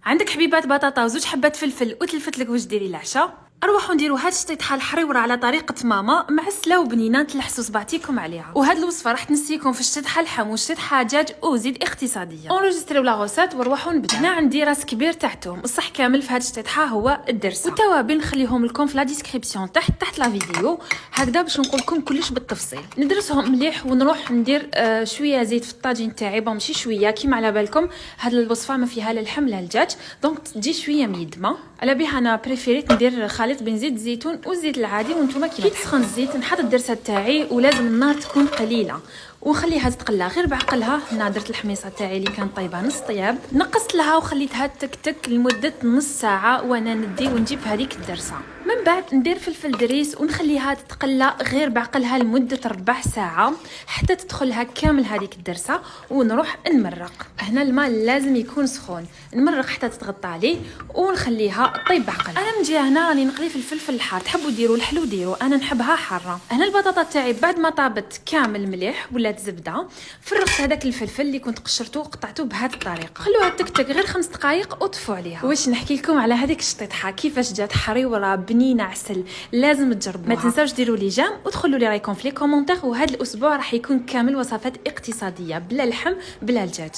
عندك حبيبات بطاطا وزوج حبات فلفل وتلفت لك واش ديري العشاء. اروحوا نديروا هاد الشطيطحه الحريوره على طريقه ماما، معسله وبنينه تلحسوا صبعتيكم عليها. وهاد الوصفه راح تنسيكم في الشطيطحه اللحم والشطيطحه دجاج وزيد اقتصاديه. اونجستريو لا غوسات وروحوا نبدا. هنا عندي راس كبير تاعتهم، الصح كامل في هاد الشطيطحه هو الدرسه. والتوابل نخليهم لكم في لا ديسكريبسيون تحت لا فيديو هكذا باش نقول لكم كلش بالتفصيل. ندرسهم مليح ونروح ندير شويه زيت في الطاجين تاعي، ماشي شويه كيما على بالكم هاد الوصفه ما فيها لا لحم لا الدجاج، دونك تجي شويه ميدمه. على بها انا بريفيريت ندير خليط بين زيت الزيتون والزيت العادي، وانتم كي تسخن الزيت نحط الدرسه تاعي ولازم النار تكون قليله ونخليها تتقلى غير بعقلها. هنا درت الحميصه تاعي اللي كان طيبه نص طياب، نقصت لها وخليتها تكتك لمده نص ساعه وانا ندي ونجيب هذيك الدرسه. من بعد ندير فلفل دريس ونخليها تتقلى غير بعقلها لمده ربع ساعه حتى تدخلها كامل هذيك الدرسه، ونروح نمرق. هنا الماء لازم يكون سخون، نمرق حتى تتغطى عليه ونخليها طيب بعقلها. انا من جهه هنا راني نقلي في الفلفل الحار، تحبوا ديروا الحلو ديروا، انا نحبها حاره. هنا البطاطا تاعي بعد ما طابت كامل مليح ولات زبده، فرغت هذاك الفلفل اللي كنت قشرته وقطعته بهذه الطريقه. خلوها تكتك غير 5 دقائق وطفوا عليها. واش نحكي لكم على هذيك الشطيطحه كيفاش جات حريوره بنينه عسل، لازم تجربوها. ما تنساوش ديروا لي جيم وتدخلوا لي رايكم في لي كومونتير. وهذا الاسبوع راح يكون كامل وصفات اقتصاديه بلا لحم بلا دجاج.